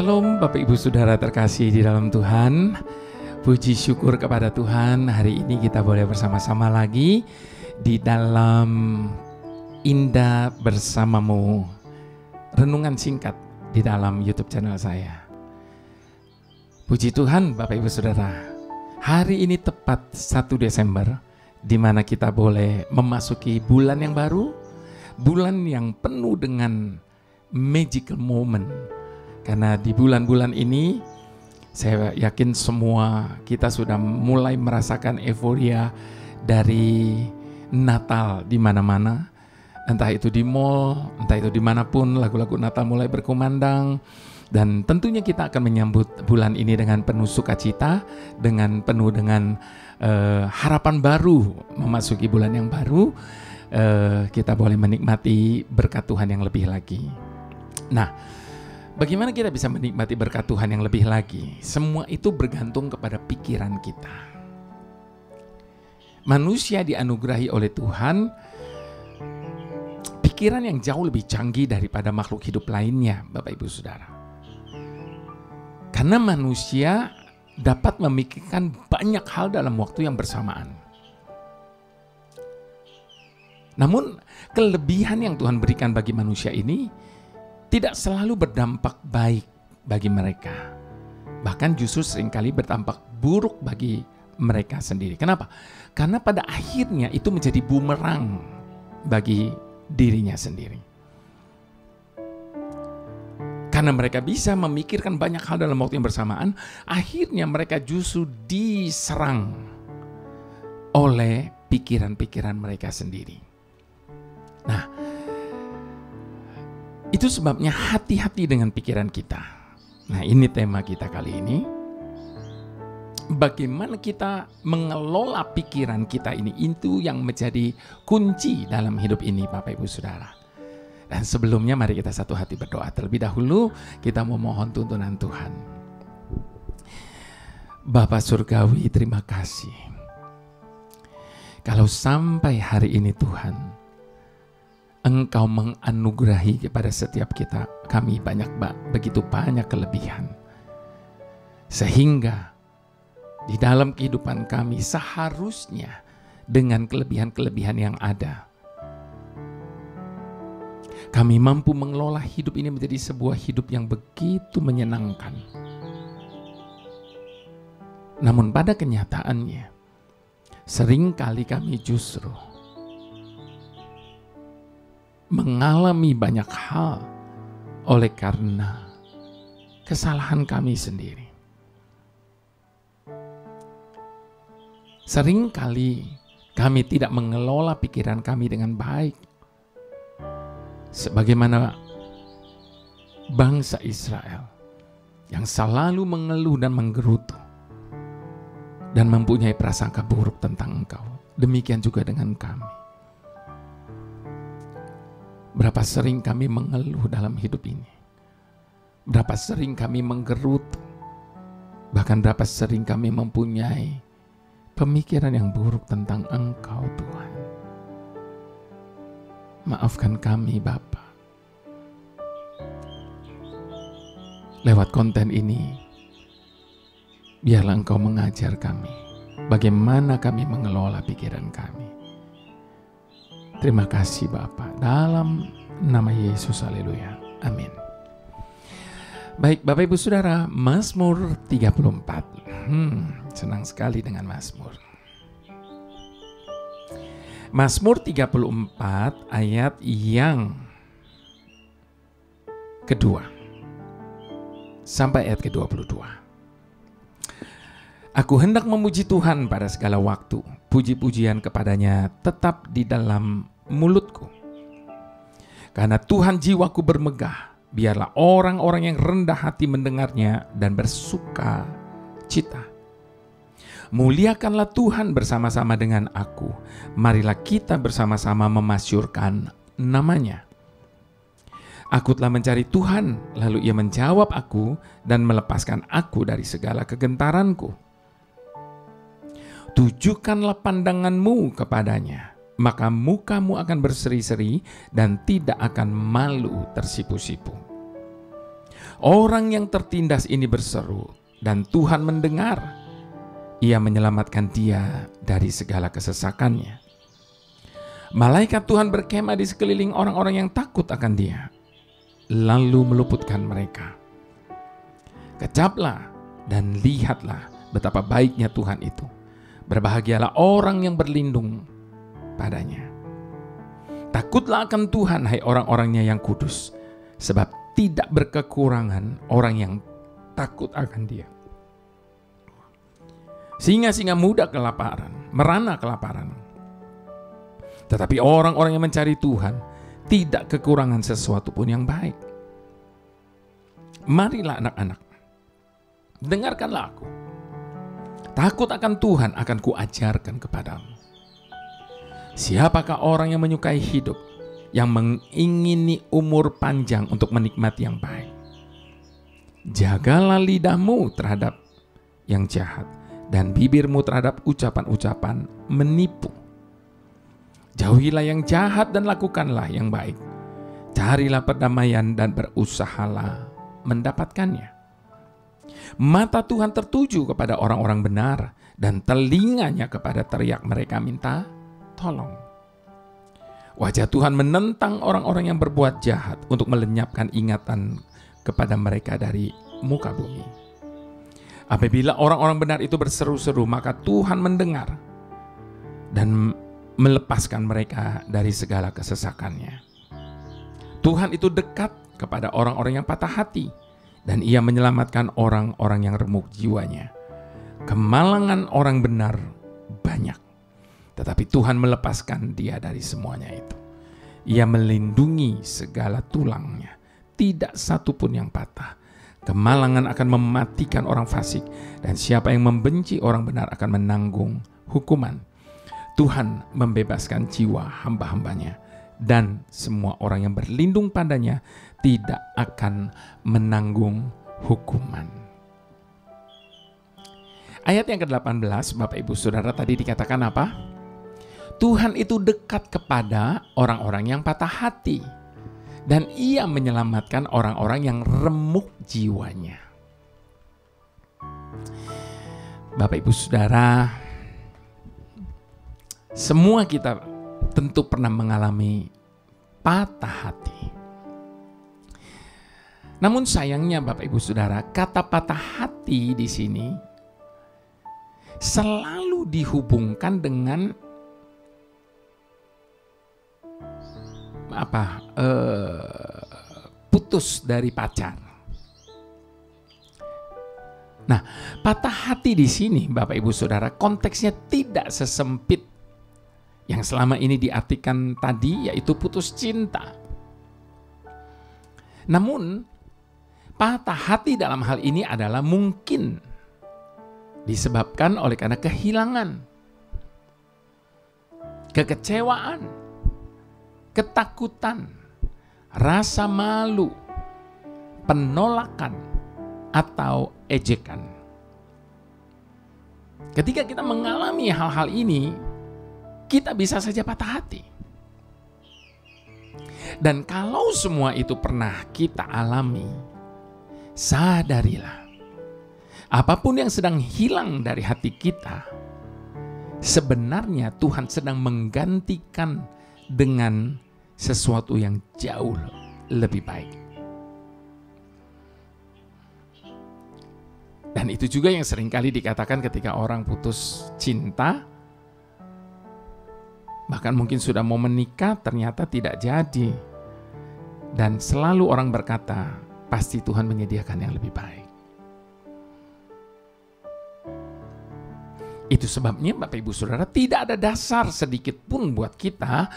Shalom Bapak Ibu Saudara terkasih di dalam Tuhan. Puji syukur kepada Tuhan, hari ini kita boleh bersama-sama lagi di dalam Indah Bersamamu, renungan singkat di dalam YouTube channel saya. Puji Tuhan Bapak Ibu Saudara, hari ini tepat 1 Desember di mana kita boleh memasuki bulan yang baru, bulan yang penuh dengan magical moment. Karena di bulan-bulan ini saya yakin semua kita sudah mulai merasakan euforia dari Natal di mana-mana. Entah itu di mall, entah itu dimanapun, lagu-lagu Natal mulai berkumandang. Dan tentunya kita akan menyambut bulan ini dengan penuh sukacita, dengan penuh dengan harapan baru memasuki bulan yang baru. Kita boleh menikmati berkat Tuhan yang lebih lagi. Nah, bagaimana kita bisa menikmati berkat Tuhan yang lebih lagi? Semua itu bergantung kepada pikiran kita. Manusia dianugerahi oleh Tuhan pikiran yang jauh lebih canggih daripada makhluk hidup lainnya, Bapak Ibu Saudara. Karena manusia dapat memikirkan banyak hal dalam waktu yang bersamaan. Namun kelebihan yang Tuhan berikan bagi manusia ini tidak selalu berdampak baik bagi mereka. Bahkan justru seringkali berdampak buruk bagi mereka sendiri. Kenapa? Karena pada akhirnya itu menjadi bumerang bagi dirinya sendiri. Karena mereka bisa memikirkan banyak hal dalam waktu yang bersamaan, akhirnya mereka justru diserang oleh pikiran-pikiran mereka sendiri. Nah, itu sebabnya hati-hati dengan pikiran kita. Nah, ini tema kita kali ini. Bagaimana kita mengelola pikiran kita ini, itu yang menjadi kunci dalam hidup ini, Bapak Ibu Saudara. Dan sebelumnya mari kita satu hati berdoa. Terlebih dahulu kita memohon tuntunan Tuhan. Bapa Surgawi, terima kasih. Kalau sampai hari ini Tuhan, Engkau menganugerahi kepada setiap kami begitu banyak kelebihan. Sehingga di dalam kehidupan kami seharusnya dengan kelebihan-kelebihan yang ada, kami mampu mengelola hidup ini menjadi sebuah hidup yang begitu menyenangkan. Namun pada kenyataannya, seringkali kami justru mengalami banyak hal oleh karena kesalahan kami sendiri. Seringkali kami tidak mengelola pikiran kami dengan baik. Sebagaimana bangsa Israel yang selalu mengeluh dan menggerutu dan mempunyai prasangka buruk tentang Engkau. Demikian juga dengan kami. Berapa sering kami mengeluh dalam hidup ini. Berapa sering kami menggerutu. Bahkan berapa sering kami mempunyai pemikiran yang buruk tentang Engkau, Tuhan. Maafkan kami, Bapa. Lewat konten ini, biarlah Engkau mengajar kami bagaimana kami mengelola pikiran kami. Terima kasih Bapa, dalam nama Yesus, haleluya, amin. Baik Bapak Ibu Saudara, Mazmur 34. Senang sekali dengan Mazmur. Mazmur 34 ayat yang kedua sampai ayat ke-22. Aku hendak memuji Tuhan pada segala waktu, puji-pujian kepadanya tetap di dalam mulutku. Karena Tuhan jiwaku bermegah, biarlah orang-orang yang rendah hati mendengarnya dan bersuka cita. Muliakanlah Tuhan bersama-sama dengan aku. Marilah kita bersama-sama memasyurkan namanya. Aku telah mencari Tuhan, lalu Ia menjawab aku dan melepaskan aku dari segala kegentaranku. Tujukanlah pandanganmu kepadanya, maka mukamu akan berseri-seri dan tidak akan malu tersipu-sipu. Orang yang tertindas ini berseru, dan Tuhan mendengar. Ia menyelamatkan dia dari segala kesesakannya. Malaikat Tuhan berkemah di sekeliling orang-orang yang takut akan dia, lalu meluputkan mereka. Kecaplah dan lihatlah betapa baiknya Tuhan itu. Berbahagialah orang yang berlindung padanya. Takutlah akan Tuhan, hai orang-orangnya yang kudus, sebab tidak berkekurangan orang yang takut akan dia. Singa-singa muda kelaparan, merana kelaparan. Tetapi orang-orang yang mencari Tuhan tidak kekurangan sesuatu pun yang baik. Marilah anak-anak, dengarkanlah aku. Takut akan Tuhan akan kuajarkan kepadamu. Siapakah orang yang menyukai hidup, yang mengingini umur panjang untuk menikmati yang baik? Jagalah lidahmu terhadap yang jahat, dan bibirmu terhadap ucapan-ucapan menipu. Jauhilah yang jahat dan lakukanlah yang baik. Carilah perdamaian dan berusahalah mendapatkannya. Mata Tuhan tertuju kepada orang-orang benar, dan telinganya kepada teriak mereka minta tolong. Wajah Tuhan menentang orang-orang yang berbuat jahat untuk melenyapkan ingatan kepada mereka dari muka bumi. Apabila orang-orang benar itu berseru-seru, maka Tuhan mendengar dan melepaskan mereka dari segala kesesakannya. Tuhan itu dekat kepada orang-orang yang patah hati, dan ia menyelamatkan orang-orang yang remuk jiwanya. Kemalangan orang benar banyak, tetapi Tuhan melepaskan dia dari semuanya itu. Ia melindungi segala tulangnya, tidak satu pun yang patah. Kemalangan akan mematikan orang fasik, dan siapa yang membenci orang benar akan menanggung hukuman. Tuhan membebaskan jiwa hamba-hambanya, dan semua orang yang berlindung padanya tidak akan menanggung hukuman. Ayat yang ke-18, Bapak Ibu Saudara, tadi dikatakan apa? Tuhan itu dekat kepada orang-orang yang patah hati, dan ia menyelamatkan orang-orang yang remuk jiwanya. Bapak Ibu Saudara, semua kita tentu pernah mengalami patah hati. Namun sayangnya Bapak Ibu Saudara, kata patah hati di sini selalu dihubungkan dengan putus dari pacar. Nah, patah hati di sini Bapak Ibu Saudara konteksnya tidak sesempit yang selama ini diartikan tadi, yaitu putus cinta. Namun patah hati dalam hal ini adalah mungkin disebabkan oleh karena kehilangan, kekecewaan, ketakutan, rasa malu, penolakan, atau ejekan. Ketika kita mengalami hal-hal ini, kita bisa saja patah hati. Dan kalau semua itu pernah kita alami, sadarilah, apapun yang sedang hilang dari hati kita, sebenarnya Tuhan sedang menggantikan dengan sesuatu yang jauh lebih baik. Dan itu juga yang seringkali dikatakan ketika orang putus cinta, bahkan mungkin sudah mau menikah ternyata tidak jadi. Dan selalu orang berkata, pasti Tuhan menyediakan yang lebih baik. Itu sebabnya Bapak Ibu Saudara, tidak ada dasar sedikit pun buat kita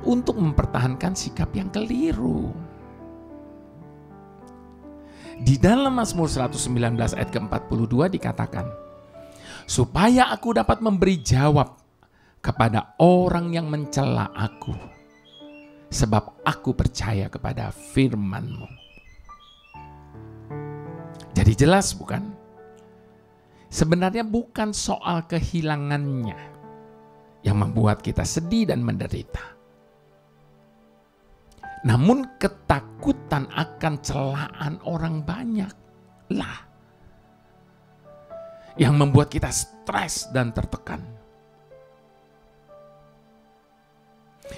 untuk mempertahankan sikap yang keliru. Di dalam Mazmur 119 ayat ke-42 dikatakan, supaya aku dapat memberi jawab kepada orang yang mencela aku, sebab aku percaya kepada firman-Mu. Jadi jelas bukan? Sebenarnya bukan soal kehilangannya yang membuat kita sedih dan menderita. Namun ketakutan akan celaan orang banyak lah yang membuat kita stres dan tertekan.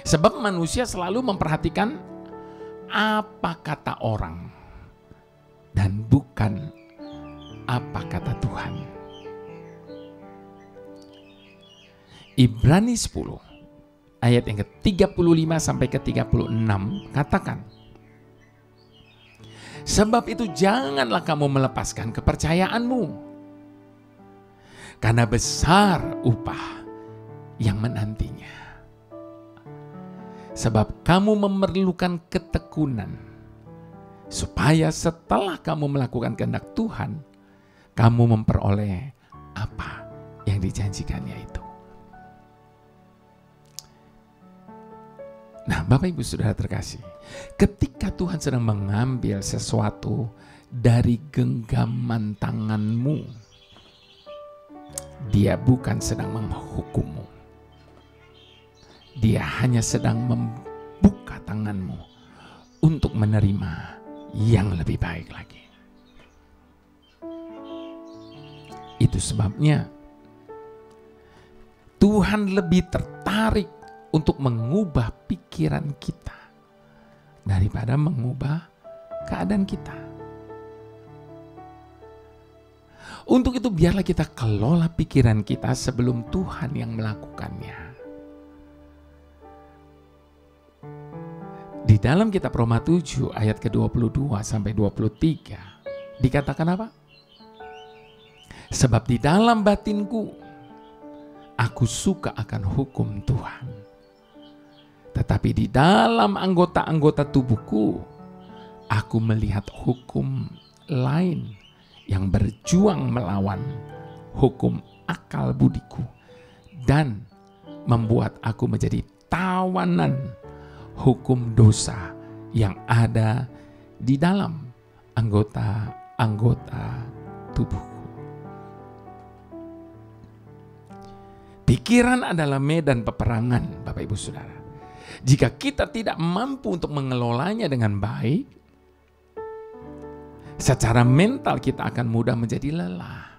Sebab manusia selalu memperhatikan apa kata orang dan bukan apa kata Tuhan. Ibrani 10 ayat yang ke-35 sampai ke-36 katakan, sebab itu janganlah kamu melepaskan kepercayaanmu, karena besar upah yang menantinya. Sebab kamu memerlukan ketekunan, supaya setelah kamu melakukan kehendak Tuhan, kamu memperoleh apa yang dijanjikannya itu. Nah, Bapak Ibu Saudara terkasih, ketika Tuhan sedang mengambil sesuatu dari genggaman tanganmu, Dia bukan sedang menghukummu. Dia hanya sedang membuka tanganmu untuk menerima yang lebih baik lagi. Itu sebabnya Tuhan lebih tertarik untuk mengubah pikiran kita daripada mengubah keadaan kita. Untuk itu biarlah kita kelola pikiran kita sebelum Tuhan yang melakukannya. Di dalam kitab Roma 7 ayat ke-22 sampai 23 dikatakan apa? Sebab di dalam batinku aku suka akan hukum Tuhan, tetapi di dalam anggota-anggota tubuhku aku melihat hukum lain yang berjuang melawan hukum akal budiku dan membuat aku menjadi tawanan hukum dosa yang ada di dalam anggota-anggota tubuhku. Pikiran adalah medan peperangan, Bapak Ibu Saudara. Jika kita tidak mampu untuk mengelolanya dengan baik, secara mental kita akan mudah menjadi lelah.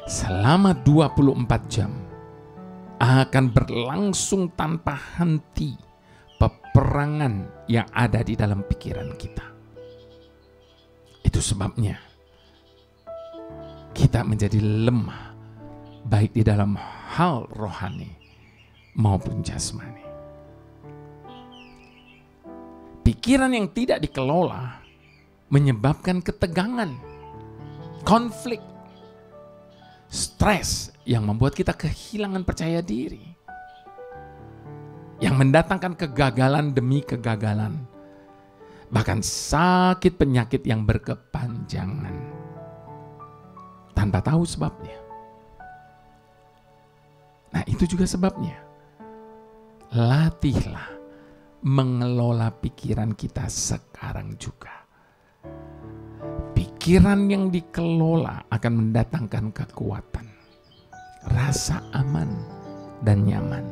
Selama 24 jam akan berlangsung tanpa henti peperangan yang ada di dalam pikiran kita. Itu sebabnya kita menjadi lemah baik di dalam hal rohani maupun jasmani. Pikiran yang tidak dikelola menyebabkan ketegangan, konflik, stres yang membuat kita kehilangan percaya diri, yang mendatangkan kegagalan demi kegagalan, bahkan sakit penyakit yang berkepanjangan tanpa tahu sebabnya. Nah, itu juga sebabnya latihlah mengelola pikiran kita sekarang juga. Pikiran yang dikelola akan mendatangkan kekuatan, rasa aman dan nyaman.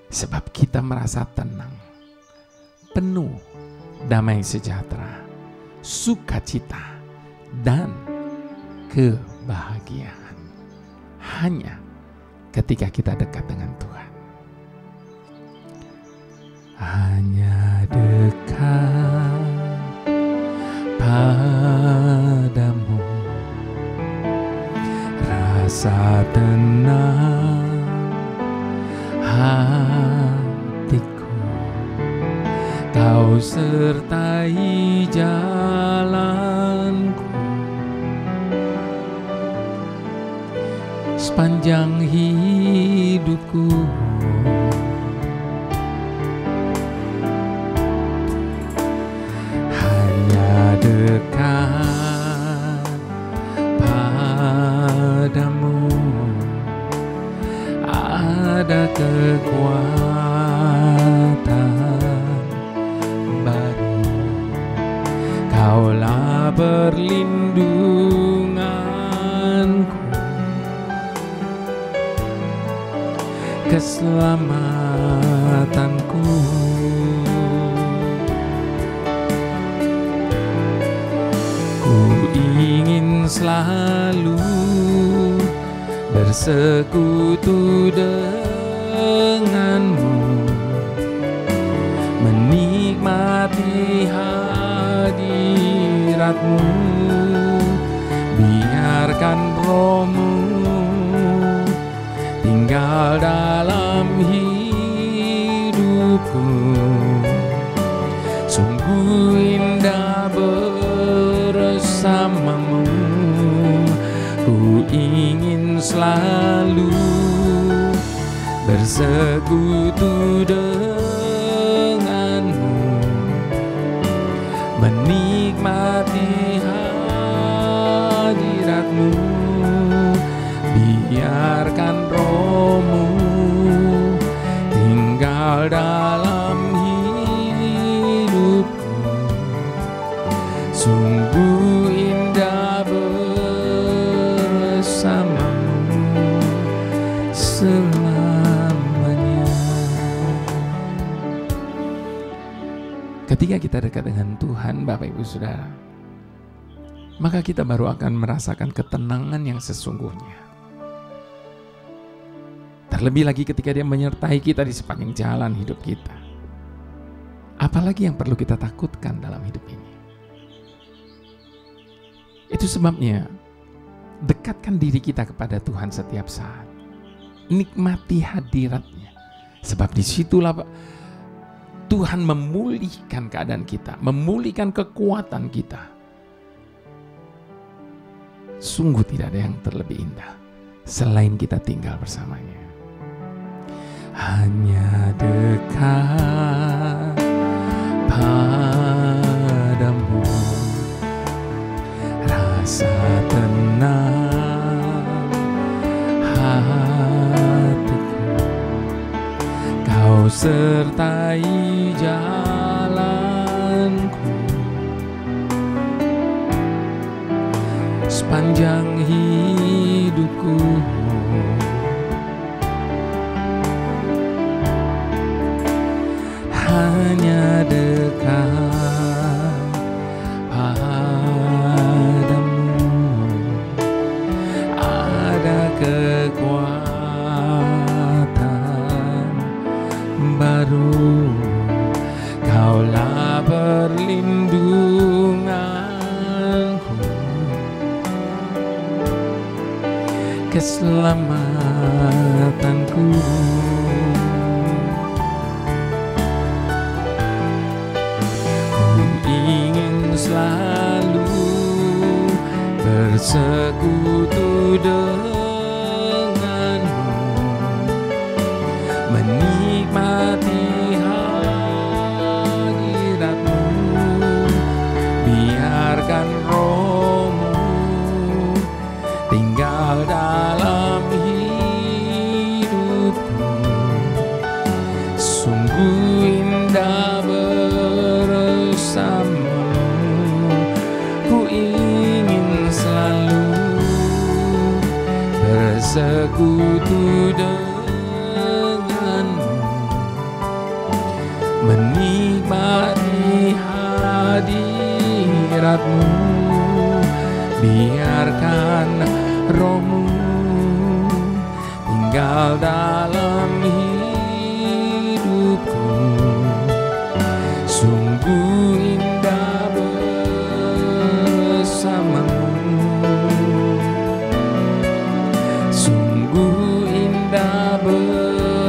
Sebab kita merasa tenang, penuh damai sejahtera, sukacita, dan kebahagiaan. Hanya ketika kita dekat dengan Tuhan. Hanya dekat padamu, rasa tenang hatiku, Kau sertai jalanku sepanjang hidupku. Dekat padamu ada kekuatan baru, Kaulah perlindunganku, keselamatanku. Ku ingin selalu bersekutu denganmu, menikmati hadiratmu. Biarkan rohmu tinggal dalam hidupku. Sungguh indah bersamamu. Ku ingin selalu bersekutu denganmu, menikmati hadiratmu. Biarkan rohmu tinggal dalam hidupku. Sungguh indah bersamamu selamanya. Ketika kita dekat dengan Tuhan, Bapak Ibu Saudara, maka kita baru akan merasakan ketenangan yang sesungguhnya. Terlebih lagi ketika Dia menyertai kita di sepanjang jalan hidup kita. Apalagi yang perlu kita takutkan dalam hidup ini? Itu sebabnya dekatkan diri kita kepada Tuhan setiap saat. Nikmati hadirat-Nya. Sebab disitulah Tuhan memulihkan keadaan kita, memulihkan kekuatan kita. Sungguh tidak ada yang terlebih indah selain kita tinggal bersamanya. Hanya dekat padamu, rasa tenang hatiku. Kau sertai jalanku sepanjang hidupku. Hanya dekat padamu ada kekuatan baru. Kaulah perlindunganku, keselamatanku. Ingin selalu bersekutu denganmu, menikmati hadiratmu. Biarkan rohmu tinggal dalam hidupku. Sungguh indah bersamamu. Ku ingin selalu bersekutu denganmu, menikmati hadiratmu. Biarkan rohmu tinggal dalam hidupku. Sungguh indah bersamamu. Sungguh indah bersamamu.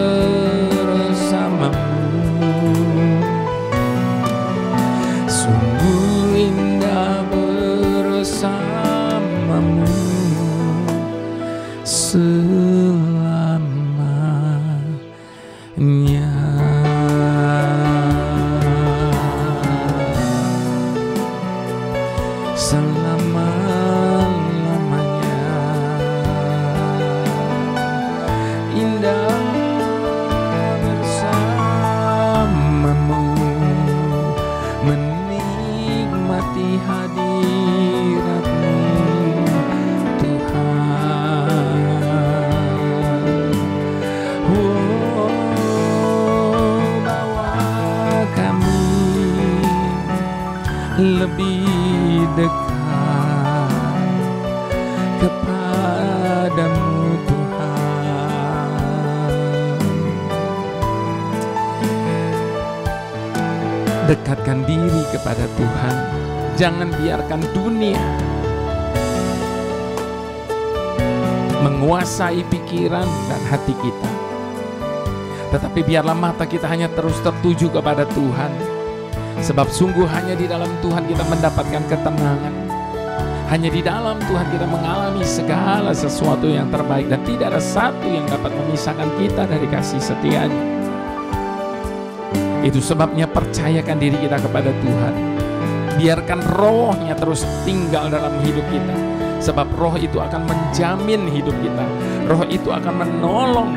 Sungguh indah bersamamu selamanya. Selama-lamanya indah bersamamu, menikmati hadiratmu Tuhan. Oh, lebih dekat kepadamu Tuhan. Dekatkan diri kepada Tuhan. Jangan biarkan dunia menguasai pikiran dan hati kita. Tetapi biarlah mata kita hanya terus tertuju kepada Tuhan. Sebab sungguh hanya di dalam Tuhan kita mendapatkan ketenangan. Hanya di dalam Tuhan kita mengalami segala sesuatu yang terbaik. Dan tidak ada satu yang dapat memisahkan kita dari kasih setia-Nya. Itu sebabnya percayakan diri kita kepada Tuhan. Biarkan Roh-Nya terus tinggal dalam hidup kita. Sebab Roh itu akan menjamin hidup kita. Roh itu akan menolong,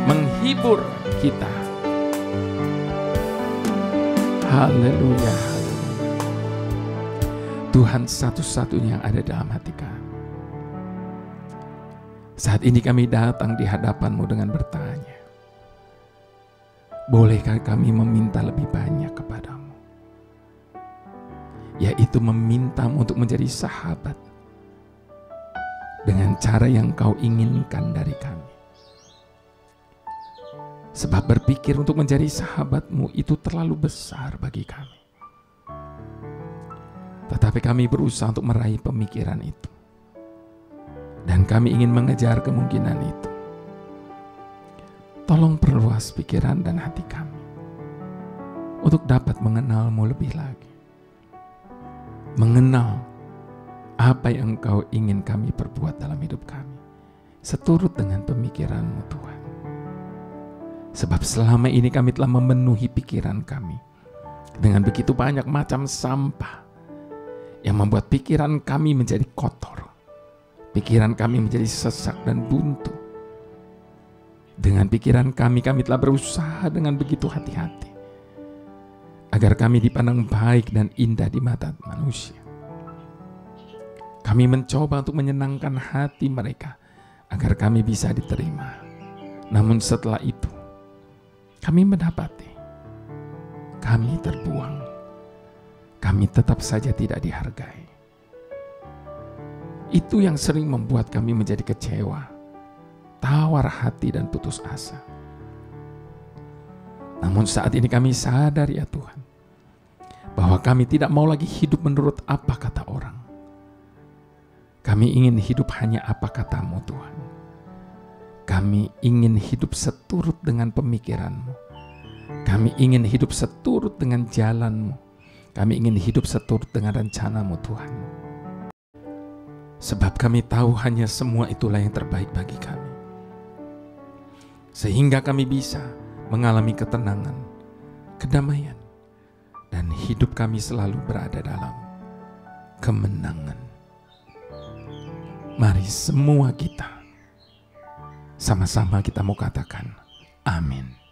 menghibur kita. Haleluya. Tuhan satu-satunya yang ada dalam hati kami. Saat ini kami datang di hadapan-Mu dengan bertanya, bolehkah kami meminta lebih banyak kepadamu? Yaitu meminta-Mu untuk menjadi sahabat dengan cara yang Kau inginkan dari kami. Sebab berpikir untuk menjadi sahabat-Mu itu terlalu besar bagi kami. Tetapi kami berusaha untuk meraih pemikiran itu. Dan kami ingin mengejar kemungkinan itu. Tolong perluas pikiran dan hati kami untuk dapat mengenal-Mu lebih lagi. Mengenal apa yang Engkau ingin kami perbuat dalam hidup kami, seturut dengan pemikiran-Mu Tuhan. Sebab selama ini kami telah memenuhi pikiran kami dengan begitu banyak macam sampah yang membuat pikiran kami menjadi kotor. Pikiran kami menjadi sesak dan buntu. Dengan pikiran kami telah berusaha dengan begitu hati-hati agar kami dipandang baik dan indah di mata manusia. Kami mencoba untuk menyenangkan hati mereka agar kami bisa diterima. Namun setelah itu, kami mendapati kami terbuang. Kami tetap saja tidak dihargai. Itu yang sering membuat kami menjadi kecewa, tawar hati dan putus asa. Namun saat ini kami sadar ya Tuhan, bahwa kami tidak mau lagi hidup menurut apa kata orang. Kami ingin hidup hanya apa kata-Mu Tuhan. Kami ingin hidup seturut dengan pemikiran-Mu. Kami ingin hidup seturut dengan jalan-Mu. Kami ingin hidup seturut dengan rencana-Mu Tuhan. Sebab kami tahu hanya semua itulah yang terbaik bagi kami. Sehingga kami bisa mengalami ketenangan, kedamaian, dan hidup kami selalu berada dalam kemenangan. Mari semua kita sama-sama kita mau katakan amin.